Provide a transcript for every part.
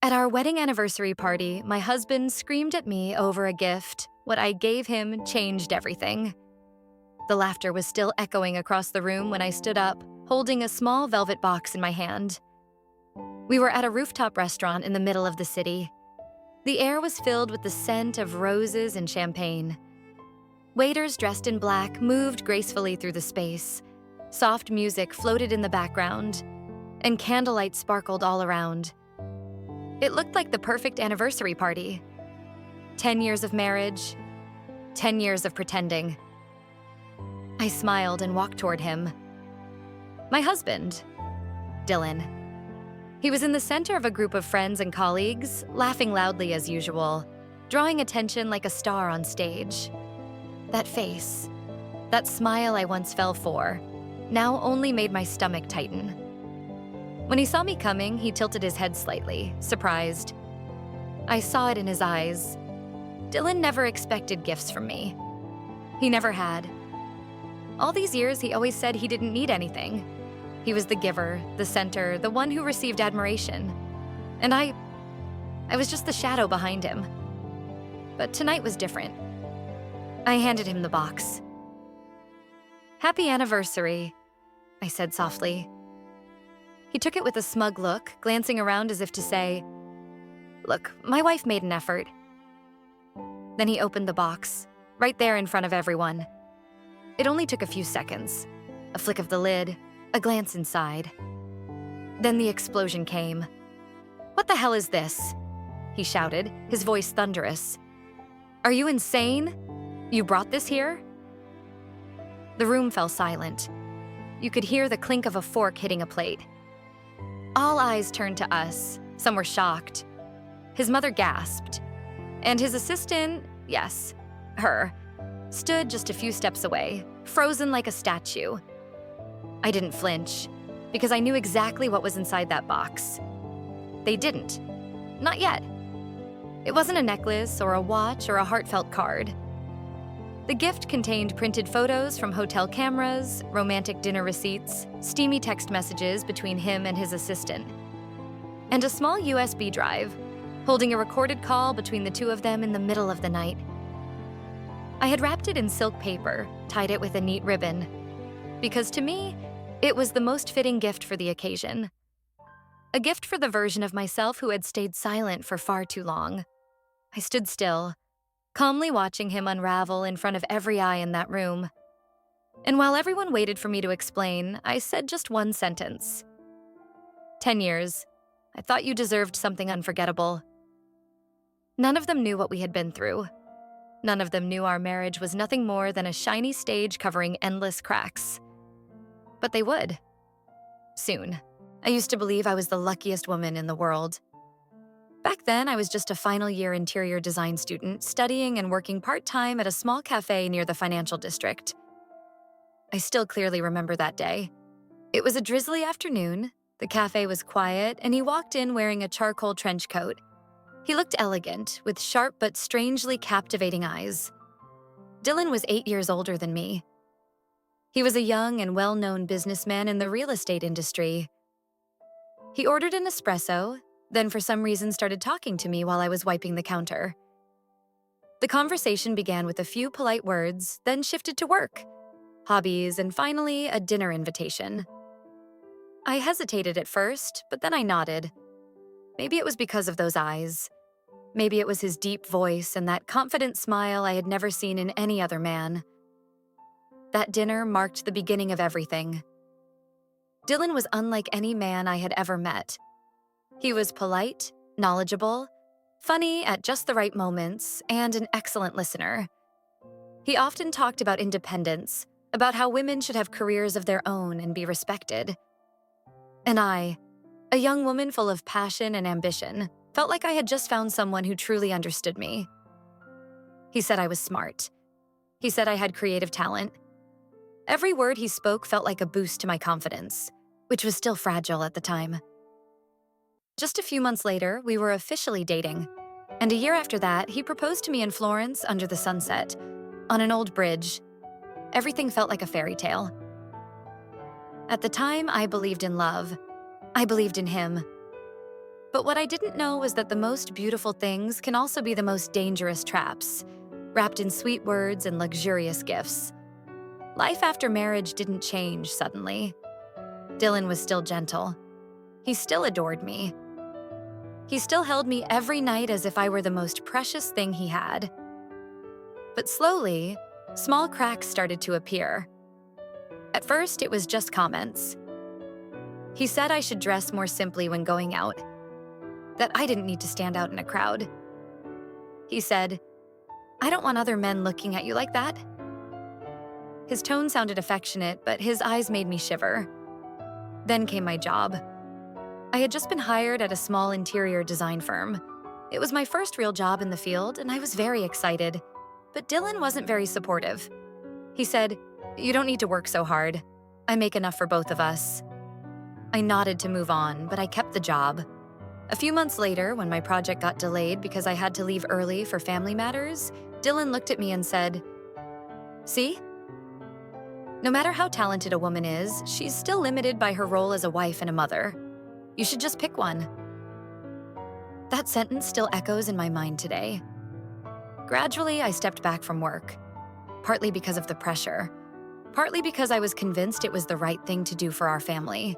At our wedding anniversary party, my husband screamed at me over a gift. What I gave him changed everything. The laughter was still echoing across the room when I stood up, holding a small velvet box in my hand. We were at a rooftop restaurant in the middle of the city. The air was filled with the scent of roses and champagne. Waiters dressed in black moved gracefully through the space. Soft music floated in the background, and candlelight sparkled all around. It looked like the perfect anniversary party. 10 years of marriage, 10 years of pretending. I smiled and walked toward him. My husband, Dylan. He was in the center of a group of friends and colleagues, laughing loudly as usual, drawing attention like a star on stage. That face, that smile I once fell for, now only made my stomach tighten. When he saw me coming, he tilted his head slightly, surprised. I saw it in his eyes. Dylan never expected gifts from me. He never had. All these years, he always said he didn't need anything. He was the giver, the center, the one who received admiration. And I was just the shadow behind him. But tonight was different. I handed him the box. "Happy anniversary," I said softly. He took it with a smug look, glancing around as if to say, "Look, my wife made an effort." Then he opened the box, right there in front of everyone. It only took a few seconds. A flick of the lid, a glance inside. Then the explosion came. "What the hell is this?" he shouted, his voice thunderous. "Are you insane? You brought this here?" The room fell silent. You could hear the clink of a fork hitting a plate. All eyes turned to us. Some were shocked. His mother gasped. And his assistant, yes, her, stood just a few steps away, frozen like a statue. I didn't flinch, because I knew exactly what was inside that box. They didn't. Not yet. It wasn't a necklace or a watch or a heartfelt card. The gift contained printed photos from hotel cameras, romantic dinner receipts, steamy text messages between him and his assistant, and a small USB drive holding a recorded call between the two of them in the middle of the night. I had wrapped it in silk paper, tied it with a neat ribbon, because to me, it was the most fitting gift for the occasion. A gift for the version of myself who had stayed silent for far too long. I stood still, calmly watching him unravel in front of every eye in that room. And while everyone waited for me to explain, I said just one sentence. 10 years. I thought you deserved something unforgettable. None of them knew what we had been through. None of them knew our marriage was nothing more than a shiny stage covering endless cracks. But they would. Soon. I used to believe I was the luckiest woman in the world. Back then, I was just a final-year interior design student studying and working part-time at a small cafe near the financial district. I still clearly remember that day. It was a drizzly afternoon, the cafe was quiet, and he walked in wearing a charcoal trench coat. He looked elegant, with sharp but strangely captivating eyes. Dylan was 8 years older than me. He was a young and well-known businessman in the real estate industry. He ordered an espresso, then for some reason started talking to me while I was wiping the counter. The conversation began with a few polite words, then shifted to work, hobbies, and finally a dinner invitation. I hesitated at first, but then I nodded. Maybe it was because of those eyes. Maybe it was his deep voice and that confident smile I had never seen in any other man. That dinner marked the beginning of everything. Dylan was unlike any man I had ever met. He was polite, knowledgeable, funny at just the right moments, and an excellent listener. He often talked about independence, about how women should have careers of their own and be respected. And I, a young woman full of passion and ambition, felt like I had just found someone who truly understood me. He said I was smart. He said I had creative talent. Every word he spoke felt like a boost to my confidence, which was still fragile at the time. Just a few months later, we were officially dating, and a year after that, he proposed to me in Florence under the sunset, on an old bridge. Everything felt like a fairy tale. At the time, I believed in love. I believed in him. But what I didn't know was that the most beautiful things can also be the most dangerous traps, wrapped in sweet words and luxurious gifts. Life after marriage didn't change suddenly. Dylan was still gentle. He still adored me. He still held me every night as if I were the most precious thing he had. But slowly, small cracks started to appear. At first, it was just comments. He said I should dress more simply when going out, that I didn't need to stand out in a crowd. He said, "I don't want other men looking at you like that." His tone sounded affectionate, but his eyes made me shiver. Then came my job. I had just been hired at a small interior design firm. It was my first real job in the field, and I was very excited. But Dylan wasn't very supportive. He said, "You don't need to work so hard. I make enough for both of us." I nodded to move on, but I kept the job. A few months later, when my project got delayed because I had to leave early for family matters, Dylan looked at me and said, "See? No matter how talented a woman is, she's still limited by her role as a wife and a mother. You should just pick one." That sentence still echoes in my mind today. Gradually, I stepped back from work, partly because of the pressure, partly because I was convinced it was the right thing to do for our family.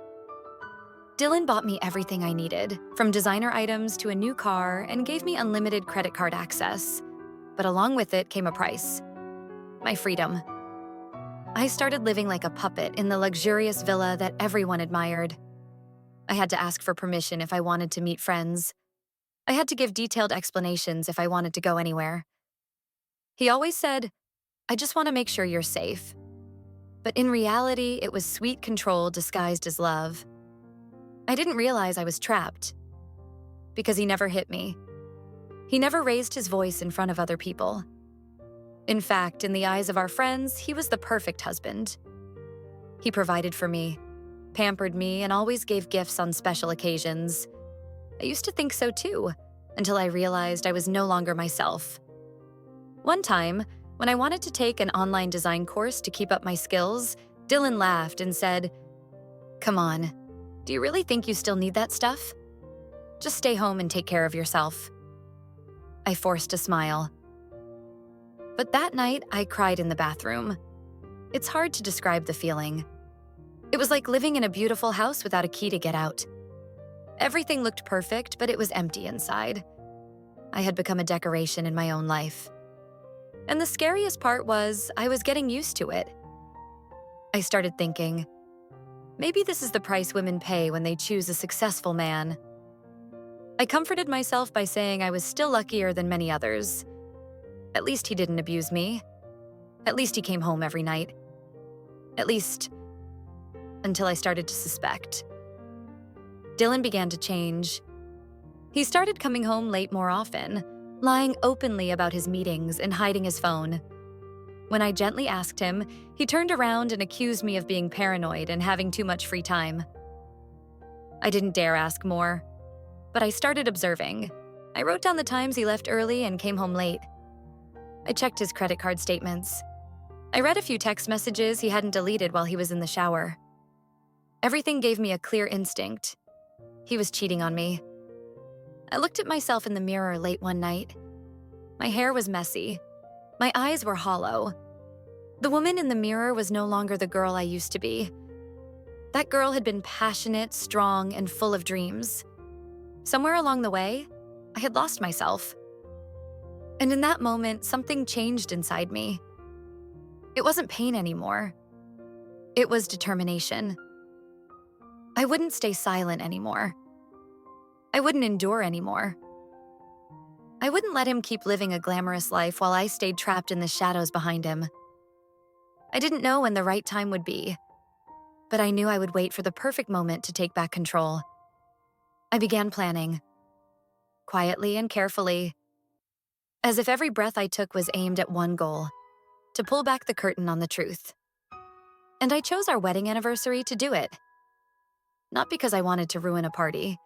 Dylan bought me everything I needed, from designer items to a new car, and gave me unlimited credit card access. But along with it came a price: my freedom. I started living like a puppet in the luxurious villa that everyone admired. I had to ask for permission if I wanted to meet friends. I had to give detailed explanations if I wanted to go anywhere. He always said, "I just want to make sure you're safe." But in reality, it was sweet control disguised as love. I didn't realize I was trapped, because he never hit me. He never raised his voice in front of other people. In fact, in the eyes of our friends, he was the perfect husband. He provided for me, pampered me, and always gave gifts on special occasions. I used to think so too, until I realized I was no longer myself. One time, when I wanted to take an online design course to keep up my skills, Dylan laughed and said, "Come on, do you really think you still need that stuff? Just stay home and take care of yourself." I forced a smile. But that night, I cried in the bathroom. It's hard to describe the feeling. It was like living in a beautiful house without a key to get out. Everything looked perfect, but it was empty inside. I had become a decoration in my own life. And the scariest part was, I was getting used to it. I started thinking, maybe this is the price women pay when they choose a successful man. I comforted myself by saying I was still luckier than many others. At least he didn't abuse me. At least he came home every night. At least, until I started to suspect. Dylan began to change. He started coming home late more often, lying openly about his meetings and hiding his phone. When I gently asked him, he turned around and accused me of being paranoid and having too much free time. I didn't dare ask more, but I started observing. I wrote down the times he left early and came home late. I checked his credit card statements. I read a few text messages he hadn't deleted while he was in the shower. Everything gave me a clear instinct. He was cheating on me. I looked at myself in the mirror late one night. My hair was messy. My eyes were hollow. The woman in the mirror was no longer the girl I used to be. That girl had been passionate, strong, and full of dreams. Somewhere along the way, I had lost myself. And in that moment, something changed inside me. It wasn't pain anymore. It was determination. I wouldn't stay silent anymore. I wouldn't endure anymore. I wouldn't let him keep living a glamorous life while I stayed trapped in the shadows behind him. I didn't know when the right time would be, but I knew I would wait for the perfect moment to take back control. I began planning, quietly and carefully, as if every breath I took was aimed at one goal: to pull back the curtain on the truth. And I chose our wedding anniversary to do it. Not because I wanted to ruin a party,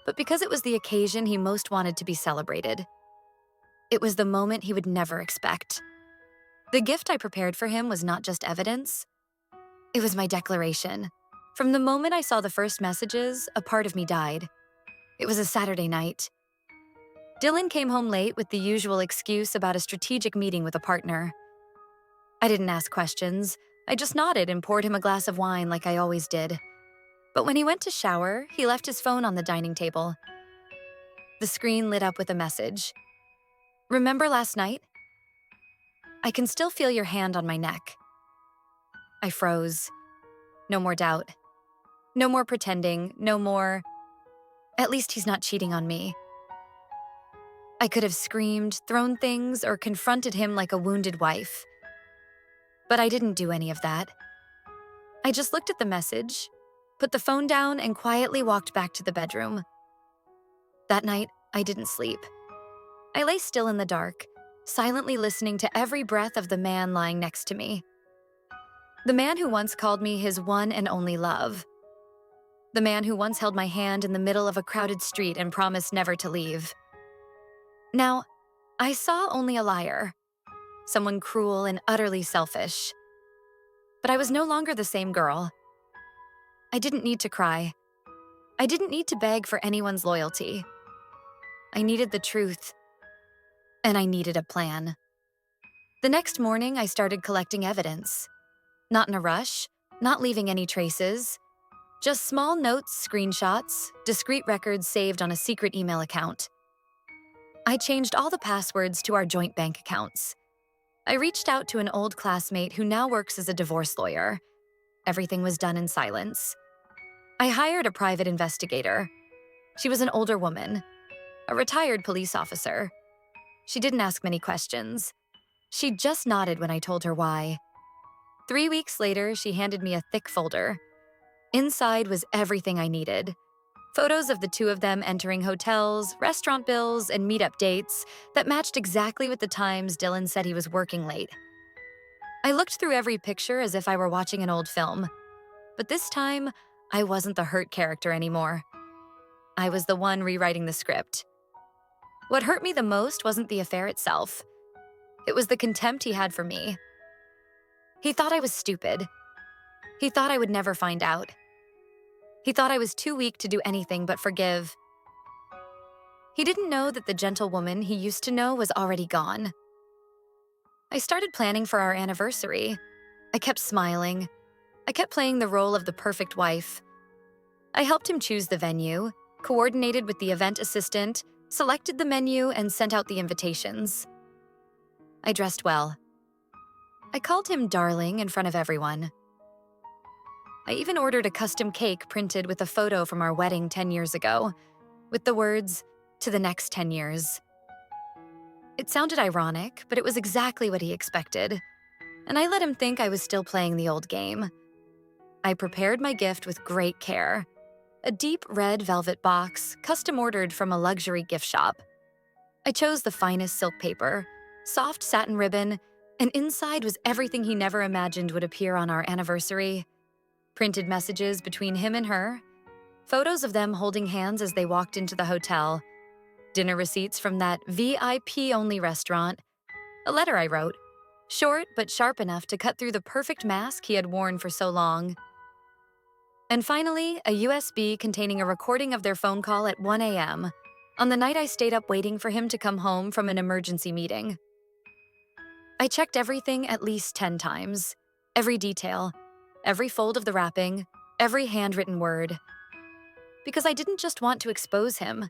but because it was the occasion he most wanted to be celebrated. It was the moment he would never expect. The gift I prepared for him was not just evidence. It was my declaration. From the moment I saw the first messages, a part of me died. It was a Saturday night. Dylan came home late with the usual excuse about a strategic meeting with a partner. I didn't ask questions. I just nodded and poured him a glass of wine like I always did. But when he went to shower, he left his phone on the dining table. The screen lit up with a message. "Remember last night? I can still feel your hand on my neck." I froze. No more doubt. No more pretending. No more, "At least he's not cheating on me." I could have screamed, thrown things, or confronted him like a wounded wife. But I didn't do any of that. I just looked at the message, put the phone down, and quietly walked back to the bedroom. That night, I didn't sleep. I lay still in the dark, silently listening to every breath of the man lying next to me. The man who once called me his one and only love. The man who once held my hand in the middle of a crowded street and promised never to leave. Now, I saw only a liar, someone cruel and utterly selfish. But I was no longer the same girl. I didn't need to cry. I didn't need to beg for anyone's loyalty. I needed the truth, and I needed a plan. The next morning, I started collecting evidence. Not in a rush, not leaving any traces. Just small notes, screenshots, discreet records saved on a secret email account. I changed all the passwords to our joint bank accounts. I reached out to an old classmate who now works as a divorce lawyer. Everything was done in silence. I hired a private investigator. She was an older woman, a retired police officer. She didn't ask many questions. She just nodded when I told her why. 3 weeks later, she handed me a thick folder. Inside was everything I needed. Photos of the two of them entering hotels, restaurant bills, and meetup dates that matched exactly with the times Dylan said he was working late. I looked through every picture as if I were watching an old film. But this time, I wasn't the hurt character anymore. I was the one rewriting the script. What hurt me the most wasn't the affair itself. It was the contempt he had for me. He thought I was stupid. He thought I would never find out. He thought I was too weak to do anything but forgive. He didn't know that the gentle woman he used to know was already gone. I started planning for our anniversary. I kept smiling. I kept playing the role of the perfect wife. I helped him choose the venue, coordinated with the event assistant, selected the menu, and sent out the invitations. I dressed well. I called him darling in front of everyone. I even ordered a custom cake printed with a photo from our wedding 10 years ago, with the words, "To the next 10 years." It sounded ironic, but it was exactly what he expected, and I let him think I was still playing the old game. I prepared my gift with great care. A deep red velvet box, custom ordered from a luxury gift shop. I chose the finest silk paper, soft satin ribbon, and inside was everything he never imagined would appear on our anniversary. Printed messages between him and her, photos of them holding hands as they walked into the hotel, dinner receipts from that VIP-only restaurant, a letter I wrote, short but sharp enough to cut through the perfect mask he had worn for so long. And finally, a USB containing a recording of their phone call at 1 a.m., on the night I stayed up waiting for him to come home from an emergency meeting. I checked everything at least 10 times, every detail, every fold of the wrapping, every handwritten word. Because I didn't just want to expose him.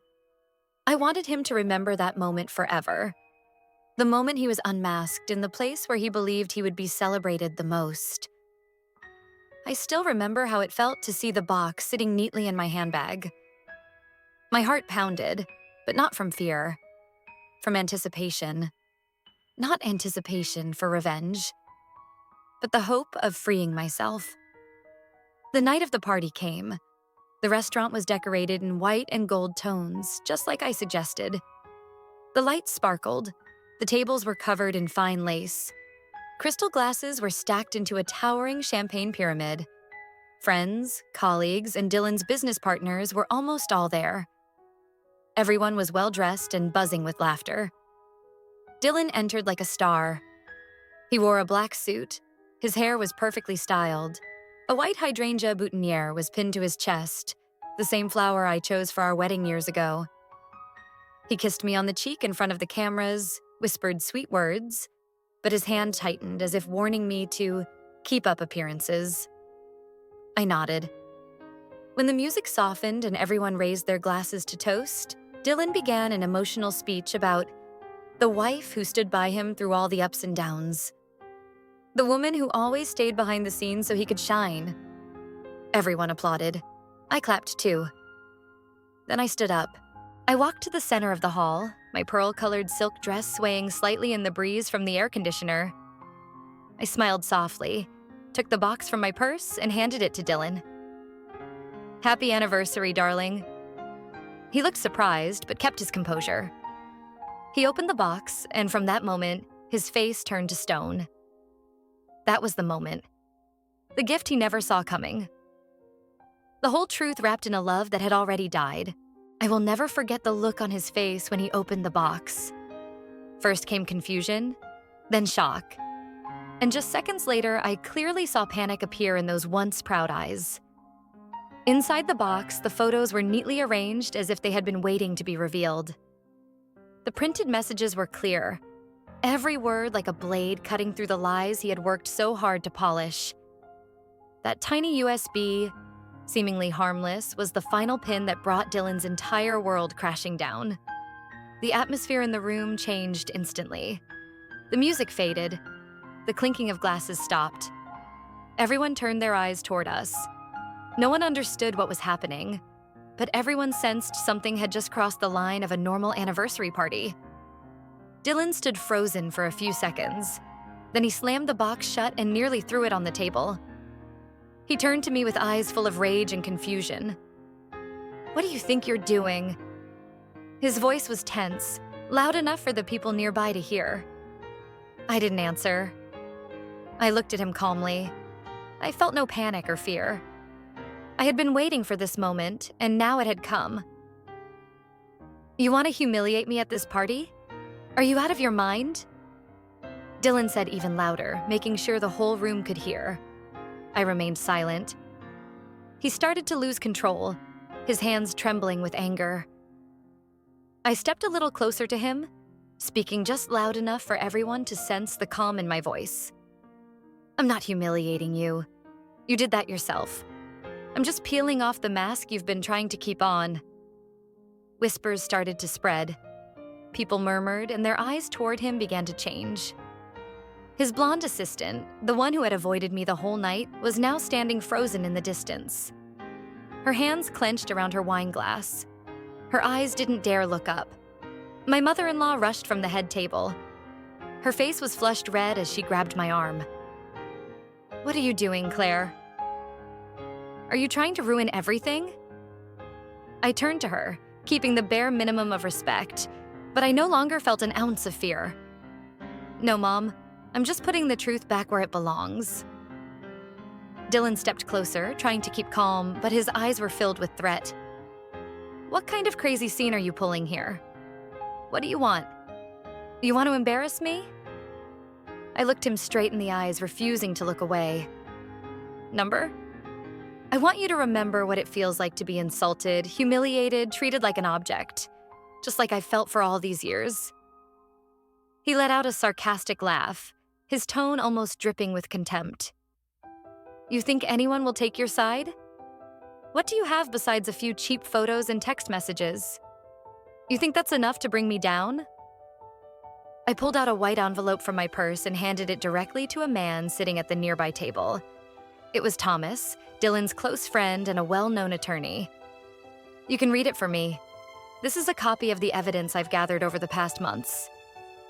I wanted him to remember that moment forever. The moment he was unmasked in the place where he believed he would be celebrated the most. I still remember how it felt to see the box sitting neatly in my handbag. My heart pounded, but not from fear, from anticipation. Not anticipation for revenge, but the hope of freeing myself. The night of the party came. The restaurant was decorated in white and gold tones, just like I suggested. The lights sparkled. The tables were covered in fine lace. Crystal glasses were stacked into a towering champagne pyramid. Friends, colleagues, and Dylan's business partners were almost all there. Everyone was well-dressed and buzzing with laughter. Dylan entered like a star. He wore a black suit. His hair was perfectly styled. A white hydrangea boutonniere was pinned to his chest. the same flower I chose for our wedding years ago. He kissed me on the cheek in front of the cameras, whispered sweet words, but his hand tightened as if warning me to keep up appearances. I nodded. When the music softened and everyone raised their glasses to toast, Dylan began an emotional speech about the wife who stood by him through all the ups and downs. The woman who always stayed behind the scenes so he could shine. Everyone applauded. I clapped too. Then I stood up. I walked to the center of the hall, my pearl-colored silk dress swaying slightly in the breeze from the air conditioner. I smiled softly, took the box from my purse, and handed it to Dylan. Happy anniversary, darling. He looked surprised, but kept his composure. He opened the box, and from that moment, his face turned to stone. That was the moment. The gift he never saw coming. The whole truth wrapped in a love that had already died. I will never forget the look on his face when he opened the box. First came confusion, then shock. And just seconds later, I clearly saw panic appear in those once proud eyes. Inside the box, the photos were neatly arranged as if they had been waiting to be revealed. The printed messages were clear, every word like a blade cutting through the lies he had worked so hard to polish. That tiny USB, seemingly harmless, was the final pin that brought Dylan's entire world crashing down. The atmosphere in the room changed instantly. The music faded. The clinking of glasses stopped. Everyone turned their eyes toward us. No one understood what was happening, but everyone sensed something had just crossed the line of a normal anniversary party. Dylan stood frozen for a few seconds. Then he slammed the box shut and nearly threw it on the table. He turned to me with eyes full of rage and confusion. "What do you think you're doing?" His voice was tense, loud enough for the people nearby to hear. I didn't answer. I looked at him calmly. I felt no panic or fear. I had been waiting for this moment, and now it had come. "You want to humiliate me at this party? Are you out of your mind?" Dylan said even louder, making sure the whole room could hear. I remained silent. He started to lose control, his hands trembling with anger. I stepped a little closer to him, speaking just loud enough for everyone to sense the calm in my voice. "I'm not humiliating you. You did that yourself. I'm just peeling off the mask you've been trying to keep on." Whispers started to spread. People murmured, and their eyes toward him began to change. His blonde assistant, the one who had avoided me the whole night, was now standing frozen in the distance. Her hands clenched around her wine glass. Her eyes didn't dare look up. My mother-in-law rushed from the head table. Her face was flushed red as she grabbed my arm. "What are you doing, Claire? Are you trying to ruin everything?" I turned to her, keeping the bare minimum of respect, but I no longer felt an ounce of fear. "No, Mom. I'm just putting the truth back where it belongs." Dylan stepped closer, trying to keep calm, but his eyes were filled with threat. "What kind of crazy scene are you pulling here? What do you want? You want to embarrass me?" I looked him straight in the eyes, refusing to look away. "Number? I want you to remember what it feels like to be insulted, humiliated, treated like an object, just like I felt for all these years." He let out a sarcastic laugh, his tone almost dripping with contempt. "You think anyone will take your side? What do you have besides a few cheap photos and text messages? You think that's enough to bring me down?" I pulled out a white envelope from my purse and handed it directly to a man sitting at the nearby table. It was Thomas, Dylan's close friend and a well-known attorney. "You can read it for me. This is a copy of the evidence I've gathered over the past months.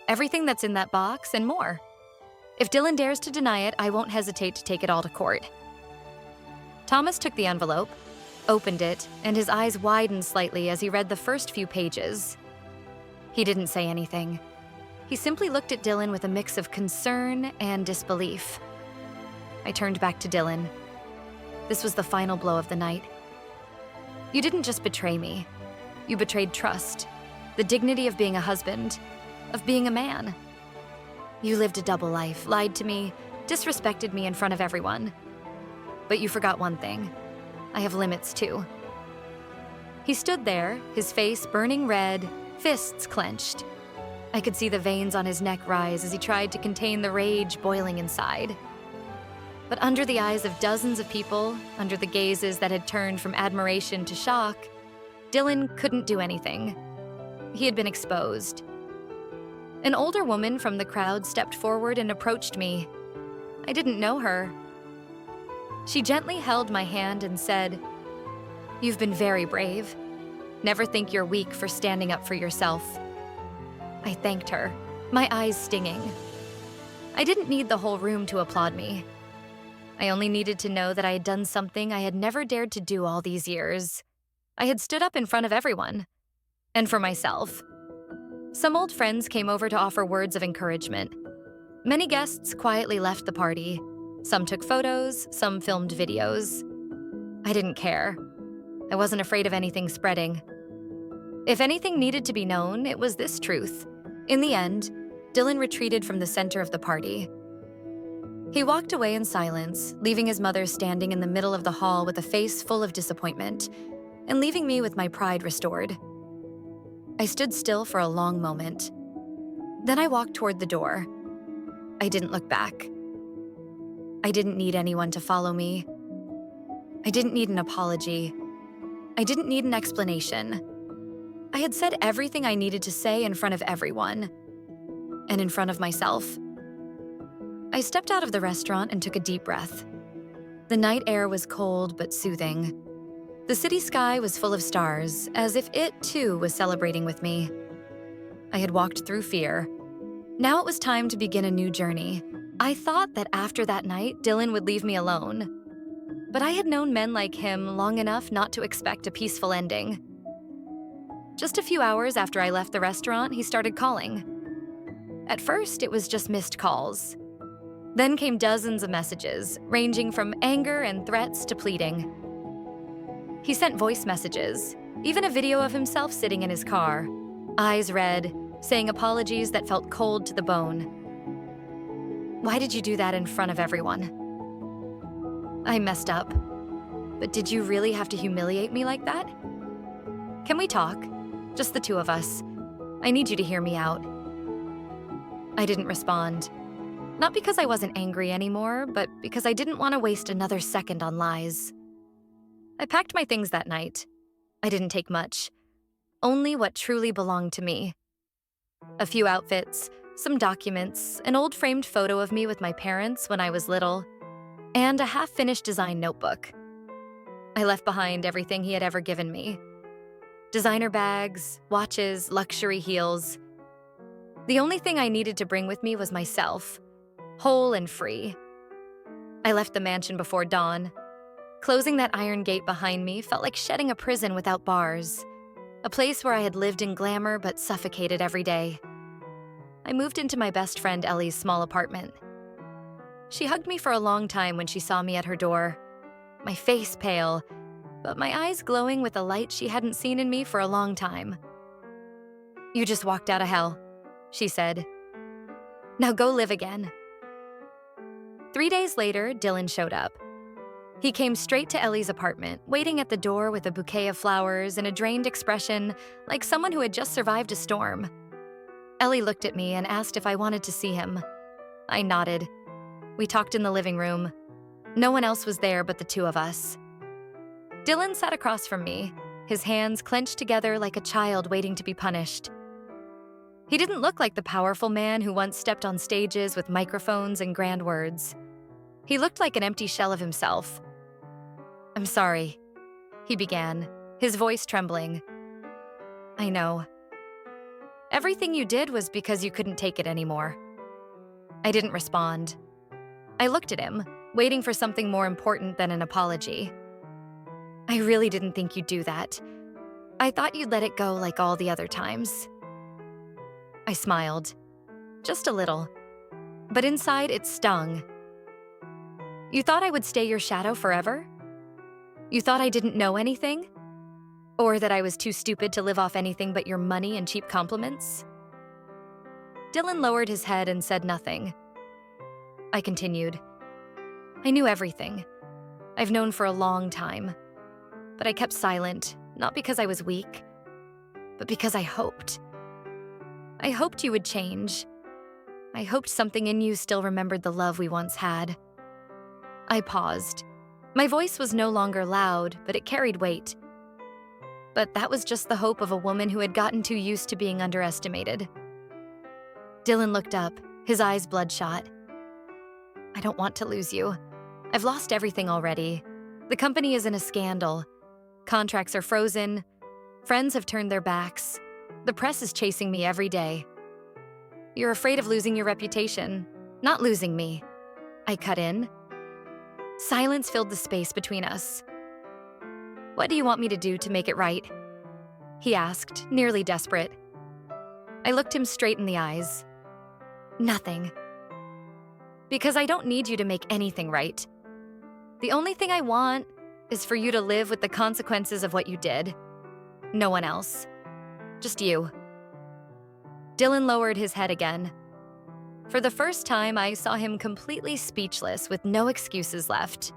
Everything that's in that box and more. If Dylan dares to deny it, I won't hesitate to take it all to court." Thomas took the envelope, opened it, and his eyes widened slightly as he read the first few pages. He didn't say anything. He simply looked at Dylan with a mix of concern and disbelief. I turned back to Dylan. This was the final blow of the night. "You didn't just betray me. You betrayed trust, the dignity of being a husband, of being a man. You lived a double life, lied to me, disrespected me in front of everyone. But you forgot one thing. I have limits too. He stood there, his face burning red, fists clenched. I could see the veins on his neck rise as he tried to contain the rage boiling inside. But under the eyes of dozens of people, under the gazes that had turned from admiration to shock, Dylan couldn't do anything. He had been exposed. An older woman from the crowd stepped forward and approached me. I didn't know her. She gently held my hand and said, "You've been very brave. Never think you're weak for standing up for yourself." I thanked her, my eyes stinging. I didn't need the whole room to applaud me. I only needed to know that I had done something I had never dared to do all these years. I had stood up in front of everyone. And for myself. Some old friends came over to offer words of encouragement. Many guests quietly left the party. Some took photos, some filmed videos. I didn't care. I wasn't afraid of anything spreading. If anything needed to be known, it was this truth. In the end, Dylan retreated from the center of the party. He walked away in silence, leaving his mother standing in the middle of the hall with a face full of disappointment, and leaving me with my pride restored. I stood still for a long moment. Then I walked toward the door. I didn't look back. I didn't need anyone to follow me. I didn't need an apology. I didn't need an explanation. I had said everything I needed to say in front of everyone, and in front of myself. I stepped out of the restaurant and took a deep breath. The night air was cold but soothing. The city sky was full of stars, as if it, too, was celebrating with me. I had walked through fear. Now it was time to begin a new journey. I thought that after that night, Dylan would leave me alone. But I had known men like him long enough not to expect a peaceful ending. Just a few hours after I left the restaurant, he started calling. At first, it was just missed calls. Then came dozens of messages, ranging from anger and threats to pleading. He sent voice messages, even a video of himself sitting in his car, eyes red, saying apologies that felt cold to the bone. Why did you do that in front of everyone? I messed up. But did you really have to humiliate me like that? Can we talk? Just the two of us. I need you to hear me out. I didn't respond. Not because I wasn't angry anymore, but because I didn't want to waste another second on lies. I packed my things that night. I didn't take much. Only what truly belonged to me. A few outfits, some documents, an old framed photo of me with my parents when I was little, and a half-finished design notebook. I left behind everything he had ever given me. Designer bags, watches, luxury heels. The only thing I needed to bring with me was myself, whole and free. I left the mansion before dawn. Closing that iron gate behind me felt like shedding a prison without bars, a place where I had lived in glamour but suffocated every day. I moved into my best friend Ellie's small apartment. She hugged me for a long time when she saw me at her door, my face pale, but my eyes glowing with a light she hadn't seen in me for a long time. "You just walked out of hell," she said. "Now go live again." 3 days later, Dylan showed up. He came straight to Ellie's apartment, waiting at the door with a bouquet of flowers and a drained expression like someone who had just survived a storm. Ellie looked at me and asked if I wanted to see him. I nodded. We talked in the living room. No one else was there but the two of us. Dylan sat across from me, his hands clenched together like a child waiting to be punished. He didn't look like the powerful man who once stepped on stages with microphones and grand words. He looked like an empty shell of himself. "I'm sorry," he began, his voice trembling. "I know. Everything you did was because you couldn't take it anymore." I didn't respond. I looked at him, waiting for something more important than an apology. "I really didn't think you'd do that. I thought you'd let it go like all the other times." I smiled. Just a little. But inside, it stung. "You thought I would stay your shadow forever? You thought I didn't know anything? Or that I was too stupid to live off anything but your money and cheap compliments?" Dylan lowered his head and said nothing. I continued. "I knew everything. I've known for a long time. But I kept silent, not because I was weak, but because I hoped. I hoped you would change. I hoped something in you still remembered the love we once had. I paused. My voice was no longer loud, but it carried weight. But that was just the hope of a woman who had gotten too used to being underestimated. Dylan looked up, his eyes bloodshot. I don't want to lose you. I've lost everything already. The company is in a scandal. Contracts are frozen. Friends have turned their backs. The press is chasing me every day. You're afraid of losing your reputation, not losing me. I cut in. Silence filled the space between us. What do you want me to do to make it right? He asked, nearly desperate. I looked him straight in the eyes. Nothing. Because I don't need you to make anything right. The only thing I want is for you to live with the consequences of what you did. No one else. Just you. Dylan lowered his head again. For the first time, I saw him completely speechless with no excuses left.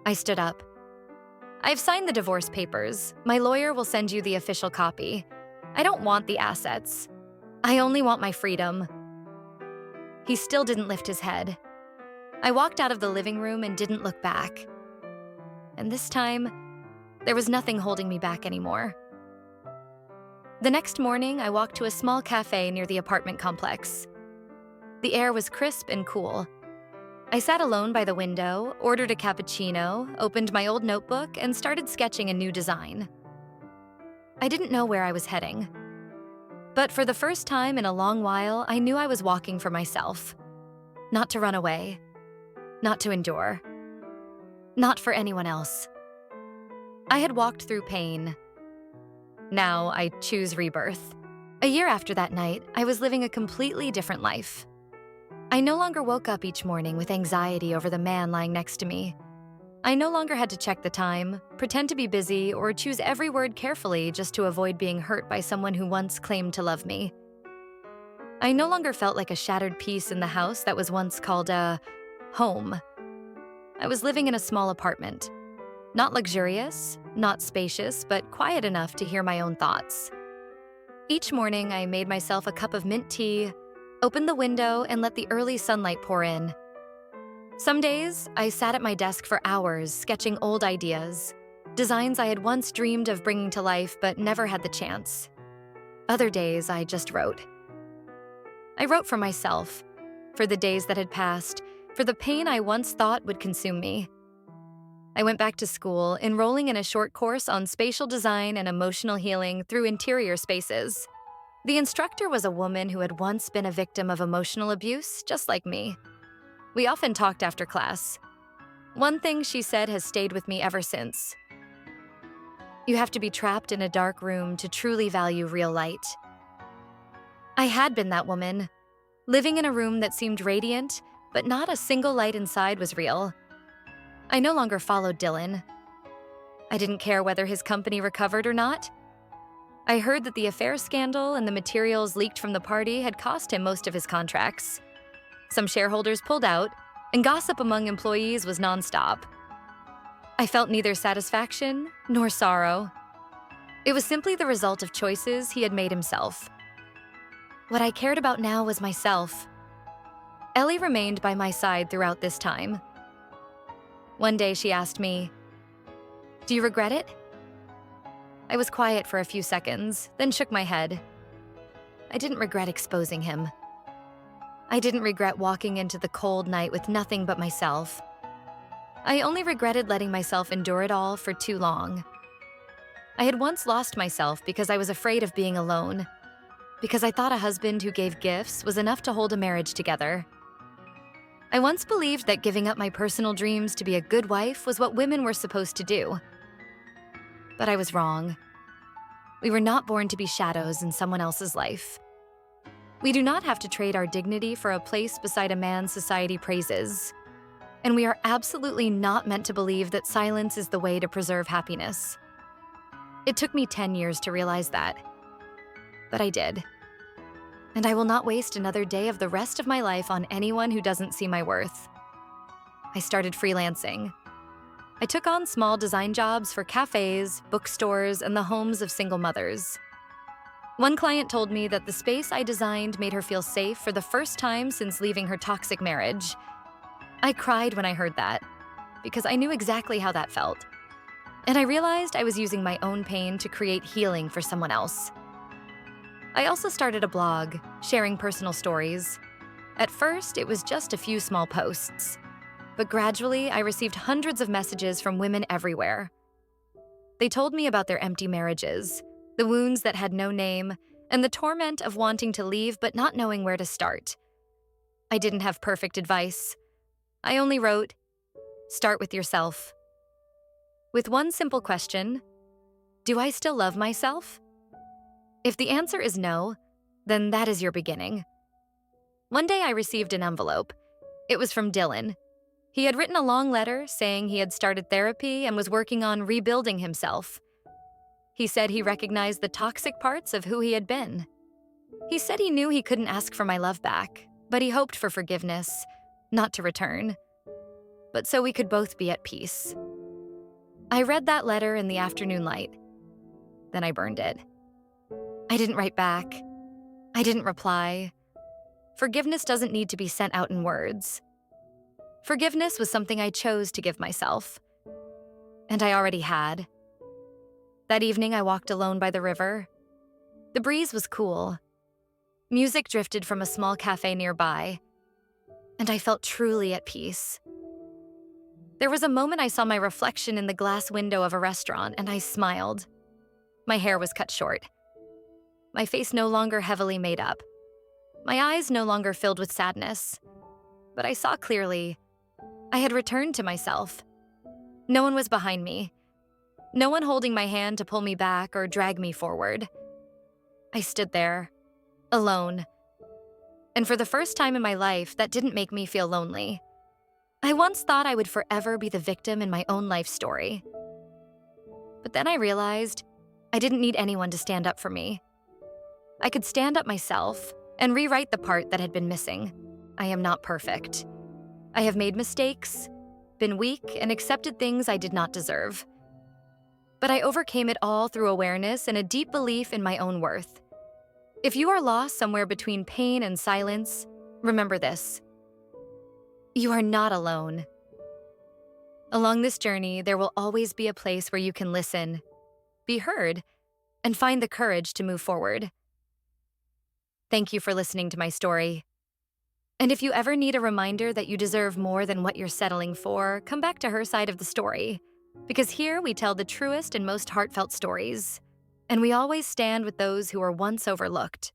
I stood up. I've signed the divorce papers. My lawyer will send you the official copy. I don't want the assets. I only want my freedom. He still didn't lift his head. I walked out of the living room and didn't look back. And this time, there was nothing holding me back anymore. The next morning, I walked to a small cafe near the apartment complex. The air was crisp and cool. I sat alone by the window, ordered a cappuccino, opened my old notebook, and started sketching a new design. I didn't know where I was heading. But for the first time in a long while, I knew I was walking for myself. Not to run away. Not to endure. Not for anyone else. I had walked through pain. Now I choose rebirth. A year after that night, I was living a completely different life. I no longer woke up each morning with anxiety over the man lying next to me. I no longer had to check the time, pretend to be busy, or choose every word carefully just to avoid being hurt by someone who once claimed to love me. I no longer felt like a shattered piece in the house that was once called a home. I was living in a small apartment. Not luxurious, not spacious, but quiet enough to hear my own thoughts. Each morning, I made myself a cup of mint tea, opened the window, and let the early sunlight pour in. Some days, I sat at my desk for hours, sketching old ideas, designs I had once dreamed of bringing to life but never had the chance. Other days, I just wrote. I wrote for myself, for the days that had passed, for the pain I once thought would consume me. I went back to school, enrolling in a short course on spatial design and emotional healing through interior spaces. The instructor was a woman who had once been a victim of emotional abuse, just like me. We often talked after class. One thing she said has stayed with me ever since. You have to be trapped in a dark room to truly value real light. I had been that woman, living in a room that seemed radiant, but not a single light inside was real. I no longer followed Dylan. I didn't care whether his company recovered or not. I heard that the affair scandal and the materials leaked from the party had cost him most of his contracts. Some shareholders pulled out, and gossip among employees was nonstop. I felt neither satisfaction nor sorrow. It was simply the result of choices he had made himself. What I cared about now was myself. Ellie remained by my side throughout this time. One day she asked me, "Do you regret it?" I was quiet for a few seconds, then shook my head. I didn't regret exposing him. I didn't regret walking into the cold night with nothing but myself. I only regretted letting myself endure it all for too long. I had once lost myself because I was afraid of being alone, because I thought a husband who gave gifts was enough to hold a marriage together. I once believed that giving up my personal dreams to be a good wife was what women were supposed to do. But I was wrong. We were not born to be shadows in someone else's life. We do not have to trade our dignity for a place beside a man society praises. And we are absolutely not meant to believe that silence is the way to preserve happiness. It took me 10 years to realize that. But I did. And I will not waste another day of the rest of my life on anyone who doesn't see my worth. I started freelancing. I took on small design jobs for cafes, bookstores, and the homes of single mothers. One client told me that the space I designed made her feel safe for the first time since leaving her toxic marriage. I cried when I heard that, because I knew exactly how that felt. And I realized I was using my own pain to create healing for someone else. I also started a blog, sharing personal stories. At first, it was just a few small posts. But gradually, I received hundreds of messages from women everywhere. They told me about their empty marriages, the wounds that had no name, and the torment of wanting to leave but not knowing where to start. I didn't have perfect advice. I only wrote, "Start with yourself." With one simple question, do I still love myself? If the answer is no, then that is your beginning. One day I received an envelope. It was from Dylan. He had written a long letter saying he had started therapy and was working on rebuilding himself. He said he recognized the toxic parts of who he had been. He said he knew he couldn't ask for my love back, but he hoped for forgiveness, not to return. But so we could both be at peace. I read that letter in the afternoon light. Then I burned it. I didn't write back. I didn't reply. Forgiveness doesn't need to be sent out in words. Forgiveness was something I chose to give myself. And I already had. That evening, I walked alone by the river. The breeze was cool. Music drifted from a small cafe nearby, and I felt truly at peace. There was a moment I saw my reflection in the glass window of a restaurant, and I smiled. My hair was cut short. My face no longer heavily made up. My eyes no longer filled with sadness. But I saw clearly. I had returned to myself. No one was behind me. No one holding my hand to pull me back or drag me forward. I stood there, alone. And for the first time in my life, that didn't make me feel lonely. I once thought I would forever be the victim in my own life story. But then I realized I didn't need anyone to stand up for me. I could stand up myself and rewrite the part that had been missing. I am not perfect. I have made mistakes, been weak, and accepted things I did not deserve. But I overcame it all through awareness and a deep belief in my own worth. If you are lost somewhere between pain and silence, remember this. You are not alone. Along this journey, there will always be a place where you can listen, be heard, and find the courage to move forward. Thank you for listening to my story. And if you ever need a reminder that you deserve more than what you're settling for, come back to her side of the story. Because here we tell the truest and most heartfelt stories. And we always stand with those who were once overlooked.